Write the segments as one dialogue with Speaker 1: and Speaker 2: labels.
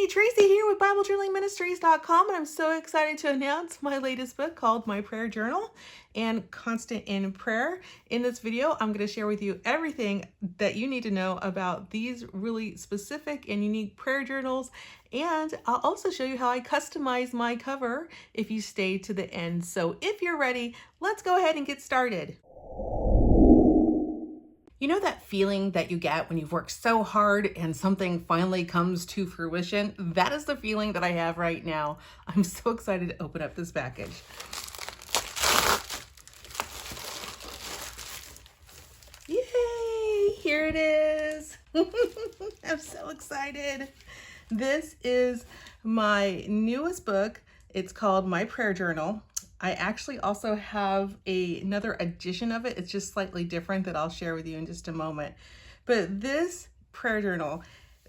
Speaker 1: Tracy here with BibleJournalingMinistries.com, and I'm so excited to announce my latest book called My Prayer Journal and Constant in Prayer. In this video, I'm going to share with you everything that you need to know about these really specific and unique prayer journals, and I'll also show you how I customize my cover if you stay to the end. So if you're ready, let's go ahead and get started. You know that feeling that you get when you've worked so hard and something finally comes to fruition? That is the feeling that I have right now. I'm so excited to open up this package. Yay! Here it is. I'm so excited. This is my newest book. It's called My Prayer Journal. I actually also have another edition of it. It's just slightly different that I'll share with you in just a moment. But this prayer journal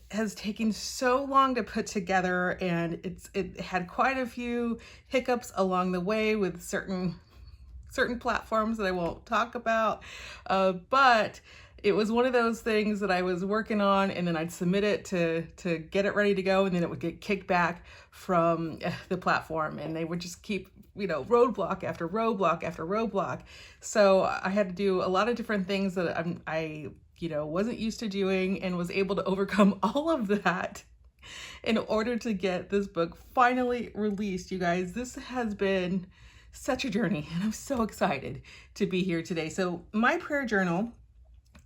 Speaker 1: has taken so long to put together, and it had quite a few hiccups along the way with certain platforms that I won't talk about. But it was one of those things that I was working on, and then I'd submit it to get it ready to go, and then it would get kicked back from the platform, and they would just keep, roadblock after roadblock after roadblock. So I had to do a lot of different things that I wasn't used to doing, and was able to overcome all of that in order to get this book finally released. You guys, this has been such a journey, and I'm so excited to be here today. So My Prayer Journal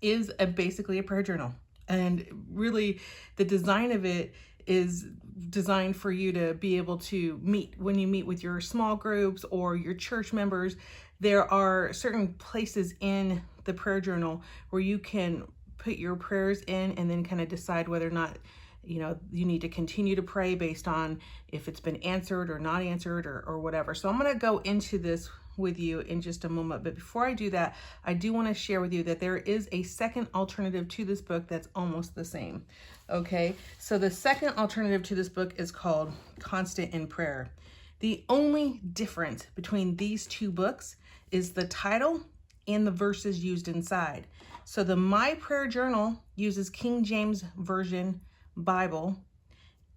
Speaker 1: is basically a prayer journal, and really the design of it is designed for you to be able to meet when you meet with your small groups or your church members. There are certain places in the prayer journal where you can put your prayers in and then kind of decide whether or not you need to continue to pray based on if it's been answered or not answered or whatever. So I'm going to go into this with you in just a moment. But before I do that, I do want to share with you that there is a second alternative to this book that's almost the same. Okay, so the second alternative to this book is called Constant in Prayer. The only difference between these two books is the title and the verses used inside. So the My Prayer Journal uses King James Version Bible,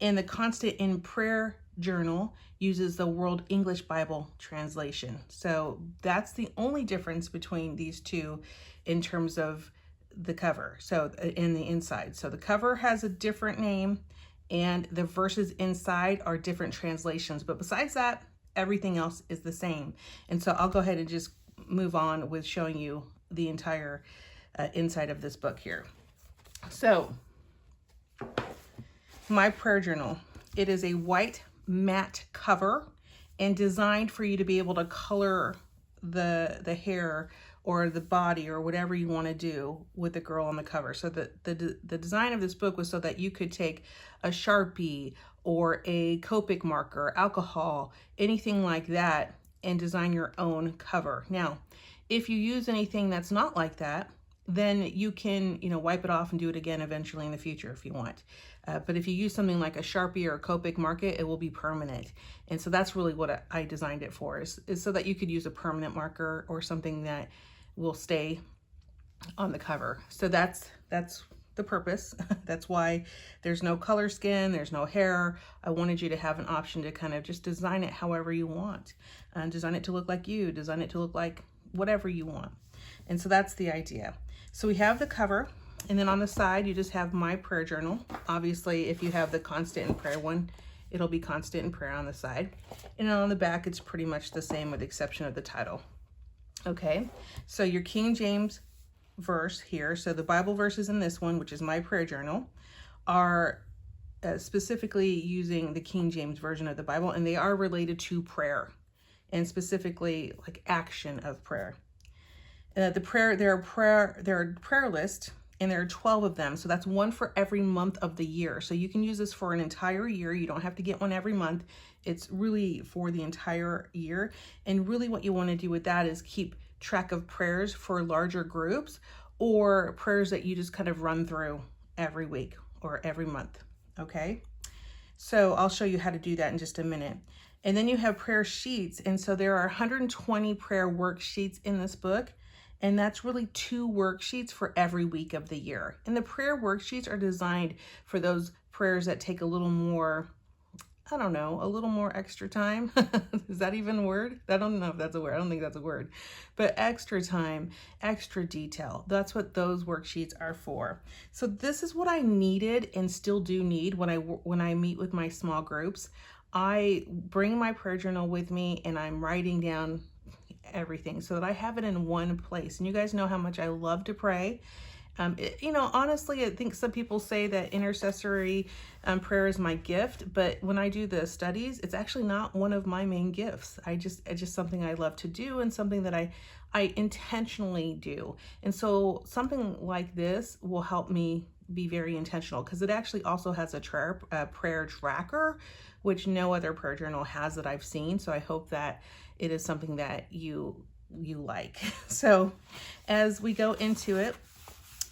Speaker 1: and the Constant in Prayer Journal uses the World English Bible translation. So that's the only difference between these two in terms of the cover, so in the inside. So the cover has a different name, and the verses inside are different translations, but besides that, everything else is the same. And so I'll go ahead and just move on with showing you the entire inside of this book here. So My Prayer Journal, it is a white matte cover and designed for you to be able to color the hair or the body or whatever you want to do with the girl on the cover. So the design of this book was so that you could take a Sharpie or a Copic marker, alcohol, anything like that, and design your own cover. Now, if you use anything that's not like that, then you can, wipe it off and do it again eventually in the future if you want. But if you use something like a Sharpie or a Copic marker, it will be permanent. And so that's really what I designed it for, is so that you could use a permanent marker or something that will stay on the cover. So that's the purpose. That's why there's no color skin, there's no hair. I wanted you to have an option to kind of just design it however you want. Design it to look like you, design it to look like whatever you want. And so that's the idea. So we have the cover, and then on the side, you just have My Prayer Journal. Obviously, if you have the Constant in Prayer one, it'll be Constant in Prayer on the side. And on the back, it's pretty much the same with the exception of the title. Okay, so your King James verse here, so the Bible verses in this one, which is My Prayer Journal, are specifically using the King James Version of the Bible, and they are related to prayer, and specifically like action of prayer. There are prayer lists, and there are 12 of them. So that's one for every month of the year. So you can use this for an entire year. You don't have to get one every month. It's really for the entire year. And really what you want to do with that is keep track of prayers for larger groups, or prayers that you just kind of run through every week or every month. Okay. So I'll show you how to do that in just a minute. And then you have prayer sheets. And so there are 120 prayer worksheets in this book. And that's really 2 worksheets for every week of the year. And the prayer worksheets are designed for those prayers that take a little more, I don't know, a little more extra time. Is that even a word? I don't know if that's a word. I don't think that's a word. But extra time, extra detail. That's what those worksheets are for. So this is what I needed and still do need when I meet with my small groups. I bring my prayer journal with me and I'm writing down everything so that I have it in one place. And you guys know how much I love to pray. Honestly, I think some people say that intercessory prayer is my gift, but when I do the studies, it's actually not one of my main gifts. It's just something I love to do and something that I intentionally do. And so something like this will help me be very intentional because it actually also has a prayer tracker, which no other prayer journal has that I've seen. So I hope that it is something that you like. So as we go into it,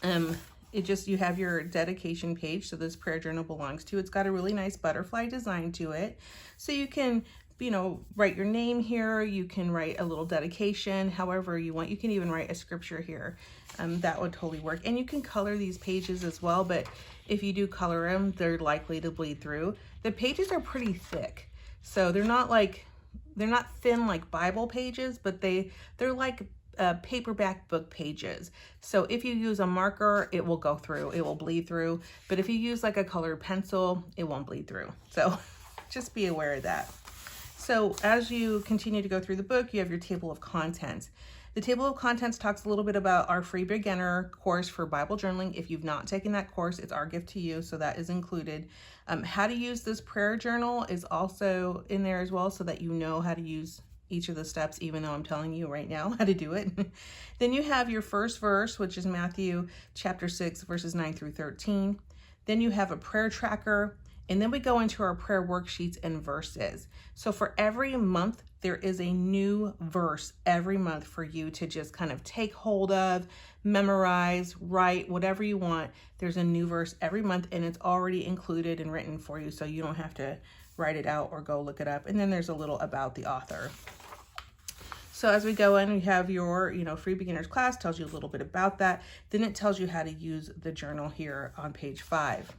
Speaker 1: you have your dedication page. So this prayer journal belongs to, it's got a really nice butterfly design to it. So you can, write your name here. You can write a little dedication, however you want. You can even write a scripture here. That would totally work. And you can color these pages as well, but if you do color them, they're likely to bleed through. The pages are pretty thick. So they're not thin like Bible pages, but they're like paperback book pages. So if you use a marker, it will go through, it will bleed through. But if you use like a colored pencil, it won't bleed through. So just be aware of that. So as you continue to go through the book, you have your table of contents. The table of contents talks a little bit about our free beginner course for Bible journaling. If you've not taken that course, it's our gift to you. So that is included. How to use this prayer journal is also in there as well, so that you know how to use each of the steps, even though I'm telling you right now how to do it. Then you have your first verse, which is Matthew chapter 6, verses 9 through 13. Then you have a prayer tracker. And then we go into our prayer worksheets and verses. So for every month, there is a new verse every month for you to just kind of take hold of, memorize, write, whatever you want. There's a new verse every month and it's already included and written for you. So you don't have to write it out or go look it up. And then there's a little about the author. So as we go in, we have your, free beginners class, tells you a little bit about that. Then it tells you how to use the journal here on page 5.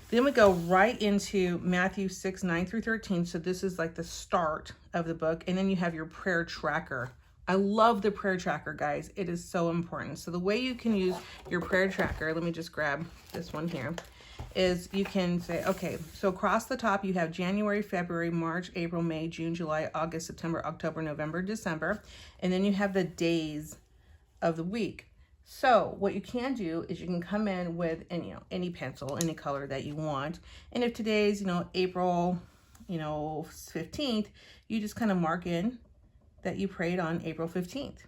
Speaker 1: Then we go right into Matthew 6, 9 through 13. So this is like the start of the book. And then you have your prayer tracker. I love the prayer tracker, guys. It is so important. So the way you can use your prayer tracker, let me just grab this one here, is you can say, okay, so across the top, you have January, February, March, April, May, June, July, August, September, October, November, December. And then you have the days of the week. So what you can do is you can come in with any pencil, any color that you want. And if today's, April, 15th, you just kind of mark in that you prayed on April 15th.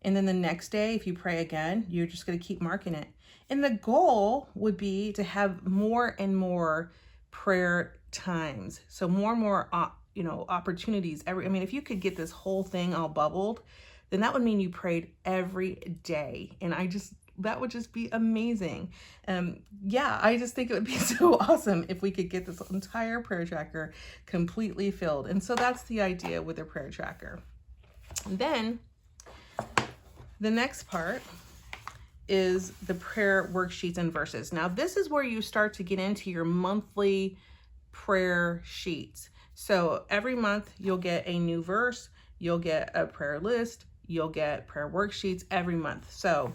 Speaker 1: And then the next day, if you pray again, you're just going to keep marking it. And the goal would be to have more and more prayer times. So more and more, opportunities. If you could get this whole thing all bubbled, then that would mean you prayed every day. And that would just be amazing. I just think it would be so awesome if we could get this entire prayer tracker completely filled. And so that's the idea with the prayer tracker. And then the next part is the prayer worksheets and verses. Now, this is where you start to get into your monthly prayer sheets. So every month you'll get a new verse, you'll get a prayer list, you'll get prayer worksheets every month. So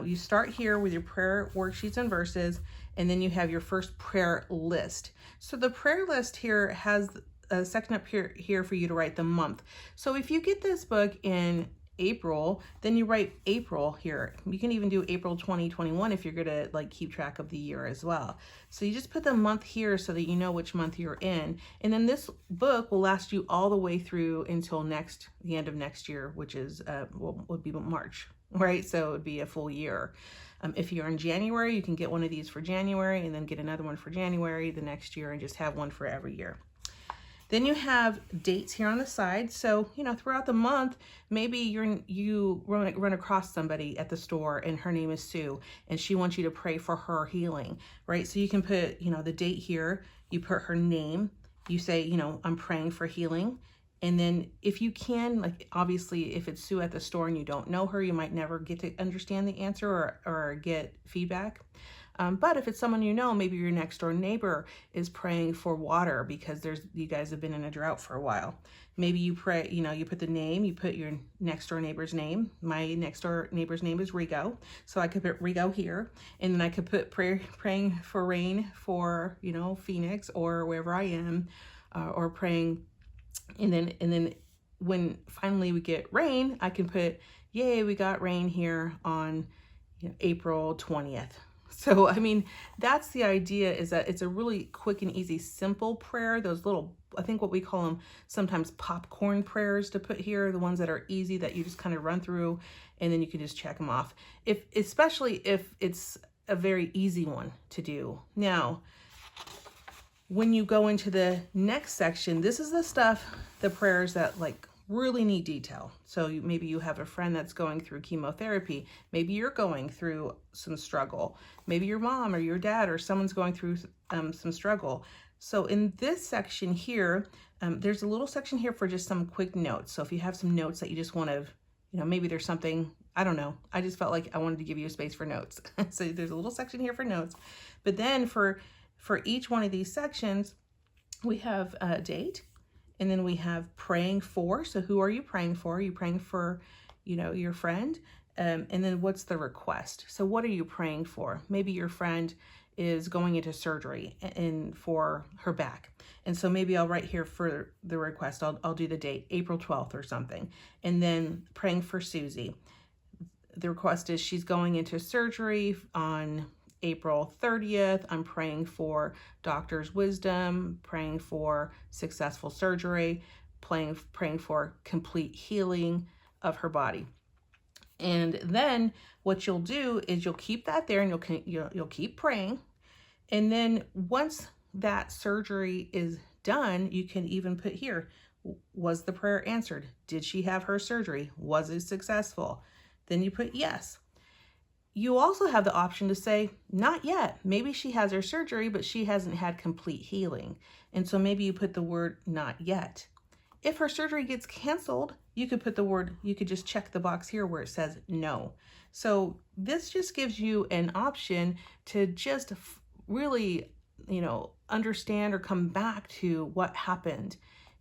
Speaker 1: you start here with your prayer worksheets and verses, and then you have your first prayer list. So the prayer list here has a section up here for you to write the month. So if you get this book in April, then you write April here. You can even do April 2021 if you're gonna keep track of the year as well. So you just put the month here so that you know which month you're in. And then this book will last you all the way through until the end of next year, which is would be March, right? So it would be a full year. If you're in January, you can get one of these for January and then get another one for January the next year and just have one for every year. Then you have dates here on the side. So, throughout the month, maybe you run across somebody at the store and her name is Sue and she wants you to pray for her healing, right? So you can put, the date here, you put her name, you say, I'm praying for healing. And then if you can, like obviously if it's Sue at the store and you don't know her, you might never get to understand the answer or get feedback. But if it's someone you know, maybe your next door neighbor is praying for water because you guys have been in a drought for a while. Maybe you pray, you put the name, you put your next door neighbor's name. My next door neighbor's name is Rigo. So I could put Rigo here, and then I could put praying for rain for, Phoenix or wherever I am, or praying. And then when finally we get rain, I can put, yay, we got rain here on April 20th. So, I mean, that's the idea, is that it's a really quick and easy, simple prayer. Those little, I think what we call them sometimes popcorn prayers to put here, the ones that are easy that you just kind of run through and then you can just check them off. Especially if it's a very easy one to do. Now, when you go into the next section, this is the prayers that like really need detail. So maybe you have a friend that's going through chemotherapy. Maybe you're going through some struggle. Maybe your mom or your dad or someone's going through some struggle. So in this section here, there's a little section here for just some quick notes. So if you have some notes that you just want to, maybe there's something, I don't know. I just felt like I wanted to give you a space for notes. So there's a little section here for notes. But then for each one of these sections, we have a date. And then we have praying for. So who are you praying for? Are you praying for, your friend? And then what's the request? So what are you praying for? Maybe your friend is going into surgery and for her back. And so maybe I'll write here for the request. I'll do the date, April 12th or something. And then praying for Susie. The request is she's going into surgery on April 30th. I'm praying for doctor's wisdom, praying for successful surgery, praying for complete healing of her body. And then what you'll do is you'll keep that there and you'll keep praying. And then once that surgery is done, you can even put here, was the prayer answered? Did she have her surgery? Was it successful? Then you put yes. You also have the option to say, not yet. Maybe she has her surgery, but she hasn't had complete healing. And so maybe you put the word not yet. If her surgery gets canceled, you could just check the box here where it says no. So this just gives you an option to just really, understand or come back to what happened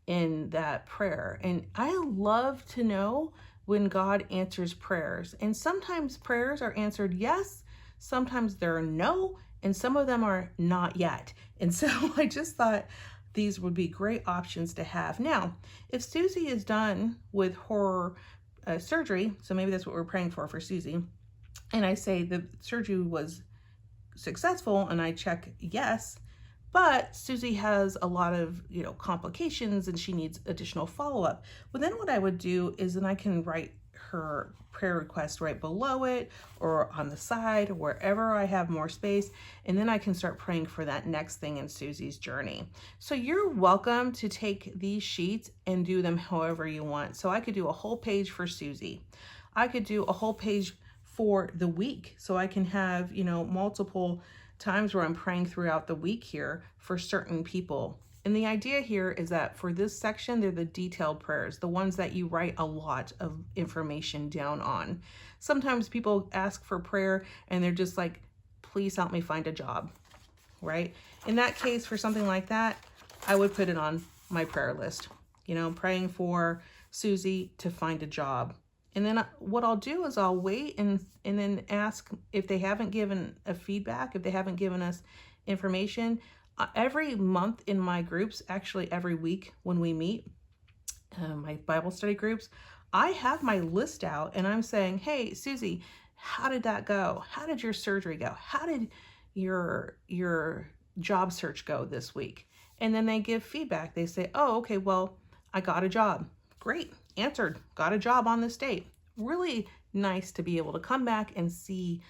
Speaker 1: in that prayer. And I love to know when God answers prayers. And sometimes prayers are answered yes, sometimes they're no, and some of them are not yet. And so I just thought these would be great options to have. Now, if Susie is done with her surgery, so maybe that's what we're praying for Susie, and I say the surgery was successful and I check yes, but Susie has a lot of, complications and she needs additional follow-up. Well, then what I would do is then I can write her prayer request right below it or on the side, wherever I have more space. And then I can start praying for that next thing in Susie's journey. So you're welcome to take these sheets and do them however you want. So I could do a whole page for Susie. I could do a whole page for the week. So I can have, multiple times where I'm praying throughout the week here for certain people. And the idea here is that for this section, they're the detailed prayers, the ones that you write a lot of information down on. Sometimes people ask for prayer and they're just like, please help me find a job, right? In that case, for something like that, I would put it on my prayer list, praying for Susie to find a job. And then what I'll do is I'll wait and then ask if they haven't given a feedback, if they haven't given us information. Every month in my groups, actually every week when we meet, my Bible study groups, I have my list out and I'm saying, hey, Susie, how did that go? How did your surgery go? How did your job search go this week? And then they give feedback. They say, oh, okay, well, I got a job. Great. Answered, got a job on this date. Really nice to be able to come back and see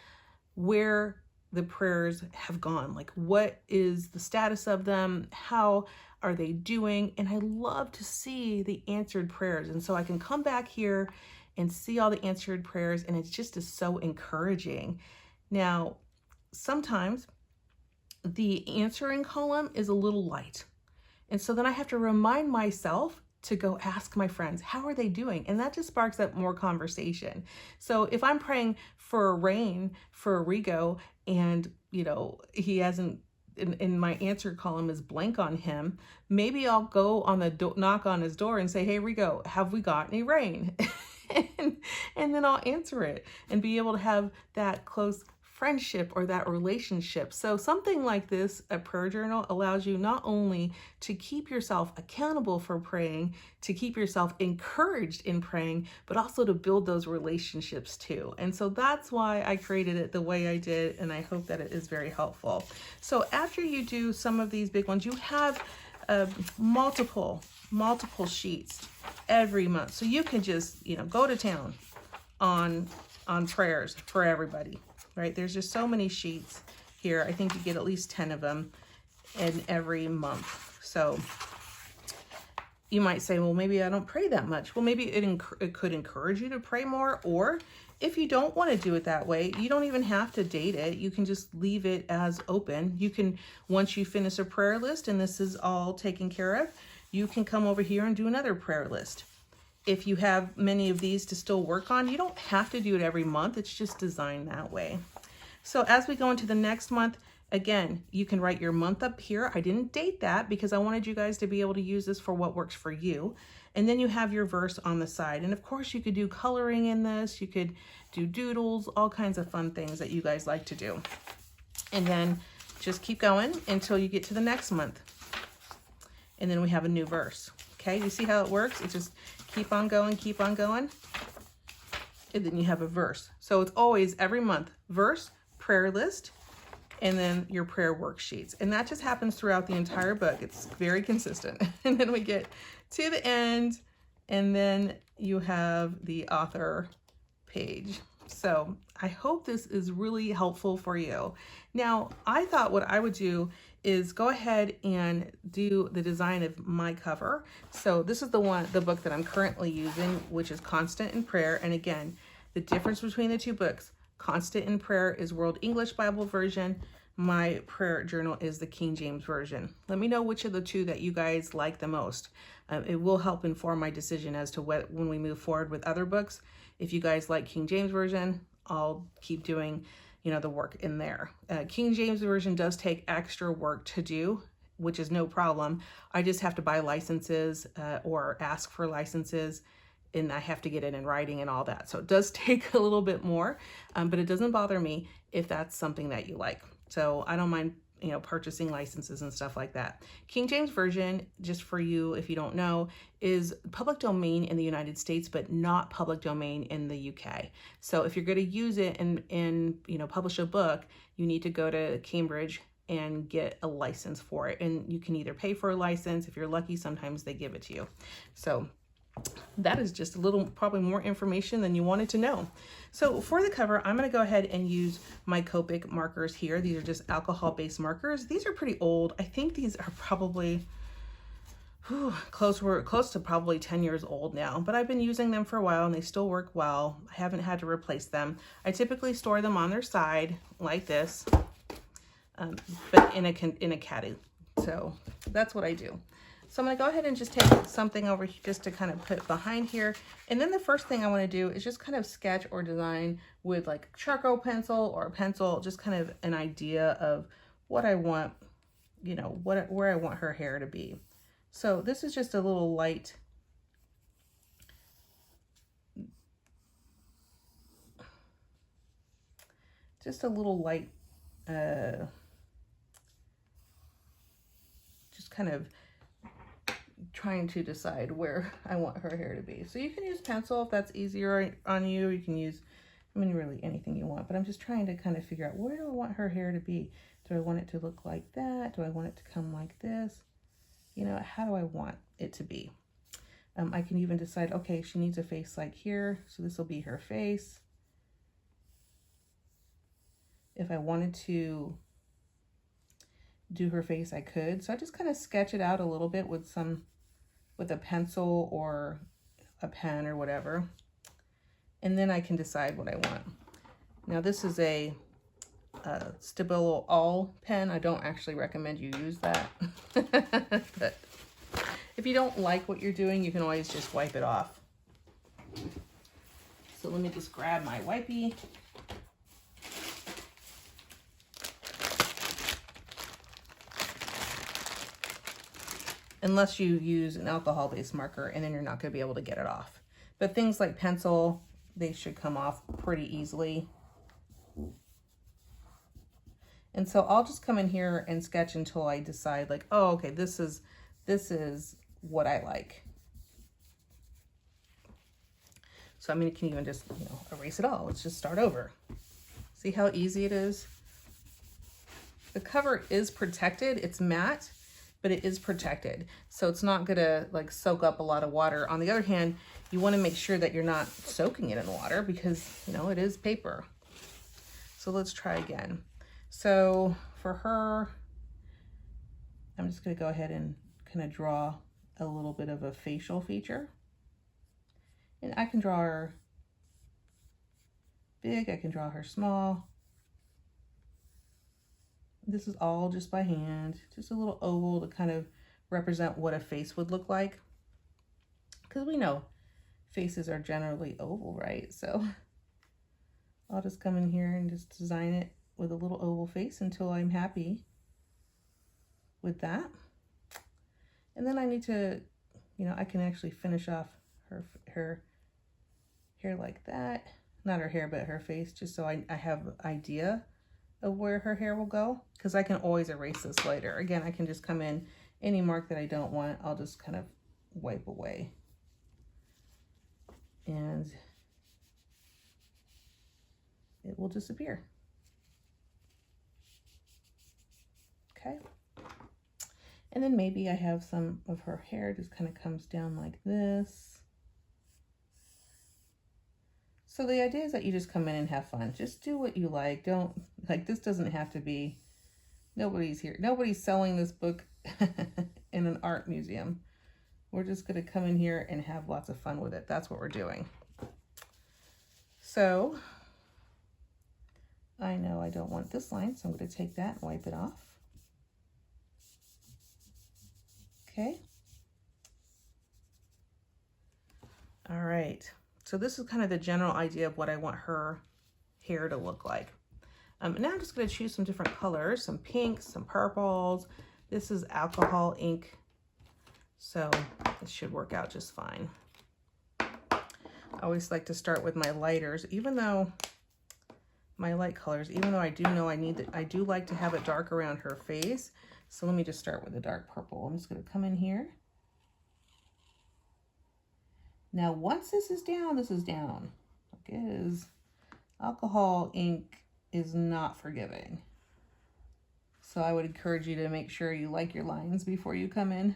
Speaker 1: where the prayers have gone. Like, what is the status of them? How are they doing? And I love to see the answered prayers. And so I can come back here and see all the answered prayers, and it's just so encouraging. Now, sometimes the answering column is a little light. And so then I have to remind myself to go ask my friends, how are they doing? And that just sparks up more conversation. So if I'm praying for rain for Rigo and, you know, he hasn't, in my answer column is blank on him, maybe I'll go on the knock on his door and say, hey, Rigo, have we got any rain? and then I'll answer it and be able to have that close friendship or that relationship. So something like this, a prayer journal, allows you not only to keep yourself accountable for praying, to keep yourself encouraged in praying, but also to build those relationships too. And so that's why I created it the way I did, and I hope that it is very helpful. So after you do some of these big ones, you have multiple sheets every month. So you can just, you know, go to town on prayers for everybody. Right? There's just so many sheets here. I think you get at least 10 of them in every month. So you might say, well, maybe I don't pray that much. Well, maybe it could encourage you to pray more. Or if you don't want to do it that way, you don't even have to date it. You can just leave it as open. You can, once you finish a prayer list and this is all taken care of, you can come over here and do another prayer list. If you have many of these to still work on, you don't have to do it every month. It's just designed that way. So as we go into the next month, again, you can write your month up here. I didn't date that because I wanted you guys to be able to use this for what works for you. And then you have your verse on the side. And of course you could do coloring in this. You could do doodles, all kinds of fun things that you guys like to do. And then just keep going until you get to the next month. And then we have a new verse. Okay, you see how it works? It just keep on going, and then you have a verse. So it's always every month, verse, prayer list, and then your prayer worksheets. And that just happens throughout the entire book. It's very consistent. And then we get to the end, and then you have the author page. So I hope this is really helpful for you. Now, I thought what I would do is go ahead and do the design of my cover. So this is the book that I'm currently using, which is Constant in Prayer. And again, the difference between the two books, Constant in Prayer is World English Bible version. My prayer journal is the King James version. Let me know which of the two that you guys like the most. It will help inform my decision as to when we move forward with other books. If you guys like King James version, I'll keep doing, you know, the work in there. King James version does take extra work to do, which is no problem. I just have to buy licenses or ask for licenses, and I have to get it in writing and all that. So it does take a little bit more, but it doesn't bother me if that's something that you like. So I don't mind, you know, purchasing licenses and stuff like that. King James version, just for you if you don't know, is public domain in the United States, but not public domain in the UK. So if you're going to use it and you know, publish a book, you need to go to Cambridge and get a license for it. And you can either pay for a license. If you're lucky, sometimes they give it to you. So that is just a little, probably more information than you wanted to know. So for the cover, I'm going to go ahead and use my Copic markers here. These are just alcohol-based markers. These are pretty old. I think these are probably close to probably 10 years old now, but I've been using them for a while and they still work well. I haven't had to replace them. I typically store them on their side like this, but in a caddy. So that's what I do. So I'm going to go ahead and just take something over here just to kind of put behind here. And then the first thing I want to do is just kind of sketch or design with like charcoal pencil or a pencil, just kind of an idea of what I want, you know, where I want her hair to be. So this is just a little light, just kind of trying to decide where I want her hair to be. So you can use pencil if that's easier on you. You can use, I mean, really anything you want, but I'm just trying to kind of figure out, where do I want her hair to be? Do I want it to look like that? Do I want it to come like this? You know, how do I want it to be? I can even decide, okay, she needs a face like here, so this will be her face. If I wanted to do her face, I could. So I just kind of sketch it out a little bit with a pencil or a pen or whatever. And then I can decide what I want. Now this is a Stabilo All pen. I don't actually recommend you use that. But If you don't like what you're doing, you can always just wipe it off. So let me just grab my wipey. Unless you use an alcohol-based marker, and then you're not going to be able to get it off. But things like pencil, they should come off pretty easily. And so I'll just come in here and sketch until I decide like, oh, okay, this is what I like. So I mean, you can even just, you know, erase it all. Let's just start over. See how easy it is? The cover is protected. It's matte, but it is protected. So it's not gonna like soak up a lot of water. On the other hand, you wanna make sure that you're not soaking it in water because, you know, it is paper. So let's try again. So for her, I'm just gonna go ahead and kind of draw a little bit of a facial feature. And I can draw her big, I can draw her small. This is all just by hand, just a little oval to kind of represent what a face would look like. Because we know faces are generally oval, right? So I'll just come in here and just design it with a little oval face until I'm happy with that. And then I need to, you know, I can actually finish off her hair like that. Not her hair, but her face, just so I have an idea of where her hair will go, because I can always erase this later. Again, I can just come in, any mark that I don't want, I'll just kind of wipe away. And it will disappear. Okay. And then maybe I have some of her hair just kind of comes down like this. So the idea is that you just come in and have fun. Just do what you like. Don't, like, this doesn't have to be, nobody's here. Nobody's selling this book in an art museum. We're just going to come in here and have lots of fun with it. That's what we're doing. So I know I don't want this line, so I'm going to take that and wipe it off. Okay. All right. So this is kind of the general idea of what I want her hair to look like. Now I'm just going to choose some different colors, some pinks, some purples. This is alcohol ink, so it should work out just fine. I always like to start with my lighters, even though my light colors, even though I do know I do like to have it dark around her face. So let me just start with the dark purple. I'm just going to come in here. Now, once this is down, because alcohol ink is not forgiving. So I would encourage you to make sure you like your lines before you come in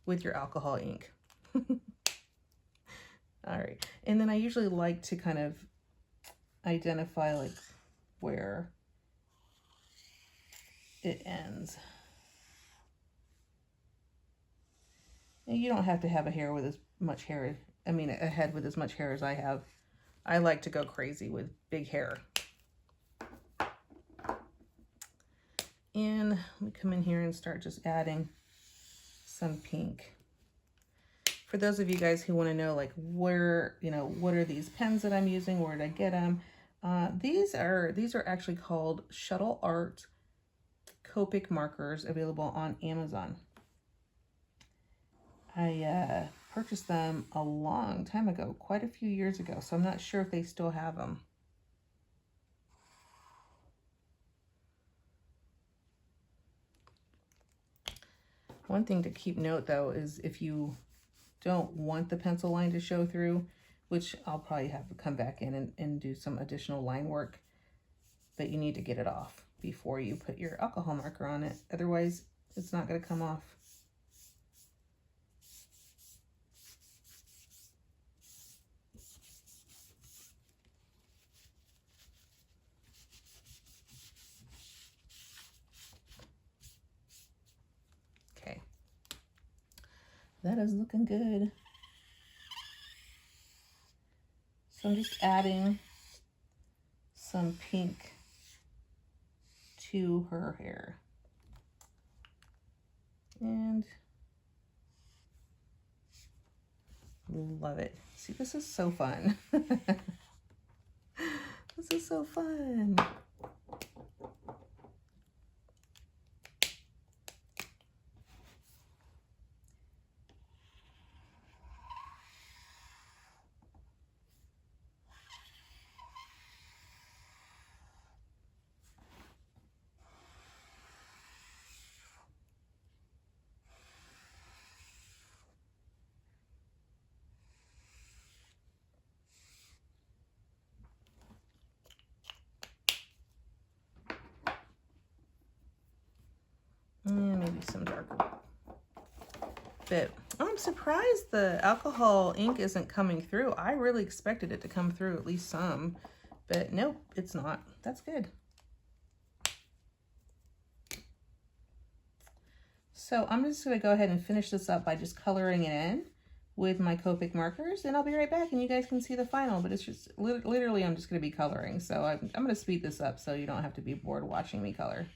Speaker 1: with your alcohol ink. All right. And then I usually like to kind of identify like where it ends. And you don't have to have a hair with as much hair, I mean a head with as much hair as I have. I like to go crazy with big hair. And let me come in here and start just adding some pink. For those of you guys who want to know like where, you know, what are these pens that I'm using, where did I get them? These are actually called Shuttle Art Copic markers, available on Amazon. I purchased them a long time ago, quite a few years ago, so I'm not sure if they still have them. One thing to keep note though is if you don't want the pencil line to show through, which I'll probably have to come back in and do some additional line work, that you need to get it off before you put your alcohol marker on it. Otherwise, it's not going to come off. Okay. That is looking good. So I'm just adding some pink to her hair. And Love it. See, this is so fun. This is so fun. And maybe some darker. But I'm surprised the alcohol ink isn't coming through. I really expected it to come through at least some, but nope, it's not. That's good. So I'm just going to go ahead and finish this up by just coloring it in with my Copic markers, and I'll be right back and you guys can see the final. But it's just literally I'm just going to be coloring, so I'm going to speed this up so you don't have to be bored watching me color.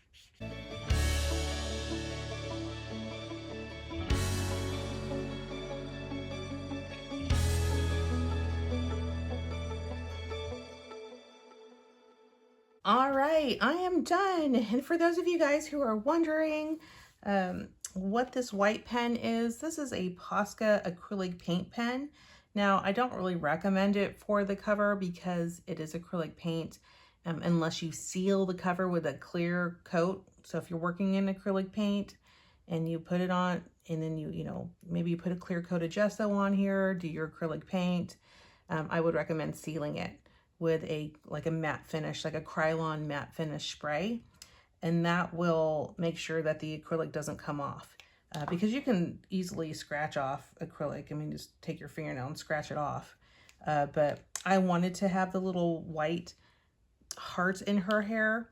Speaker 1: All right, I am done. And for those of you guys who are wondering what this white pen is, this is a Posca acrylic paint pen. Now, I don't really recommend it for the cover because it is acrylic paint unless you seal the cover with a clear coat. So if you're working in acrylic paint and you put it on and then maybe you put a clear coat of gesso on here, do your acrylic paint, I would recommend sealing it with a matte finish, like a Krylon matte finish spray. And that will make sure that the acrylic doesn't come off because you can easily scratch off acrylic. I mean, just take your fingernail and scratch it off. But I wanted to have the little white hearts in her hair,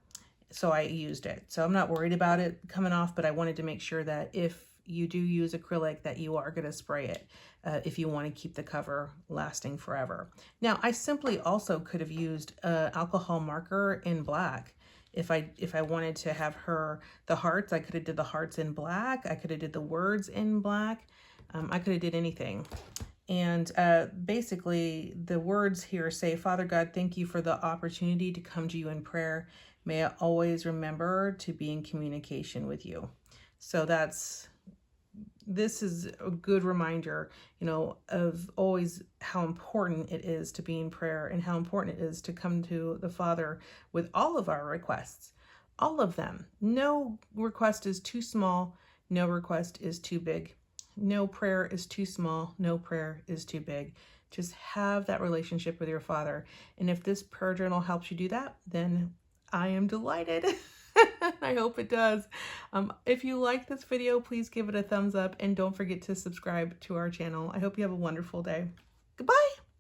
Speaker 1: so I used it. So I'm not worried about it coming off, but I wanted to make sure that if you do use acrylic that you are going to spray it if you want to keep the cover lasting forever. Now, I simply also could have used alcohol marker in black. If I wanted to have the hearts, I could have did the hearts in black. I could have did the words in black. I could have did anything. And basically the words here say, Father God, thank you for the opportunity to come to you in prayer. May I always remember to be in communication with you. So this is a good reminder, of always how important it is to be in prayer and how important it is to come to the Father with all of our requests, all of them. No request is too small. No request is too big. No prayer is too small. No prayer is too big. Just have that relationship with your Father. And if this prayer journal helps you do that, then I am delighted. I hope it does. If you like this video, please give it a thumbs up and don't forget to subscribe to our channel. I hope you have a wonderful day. Goodbye.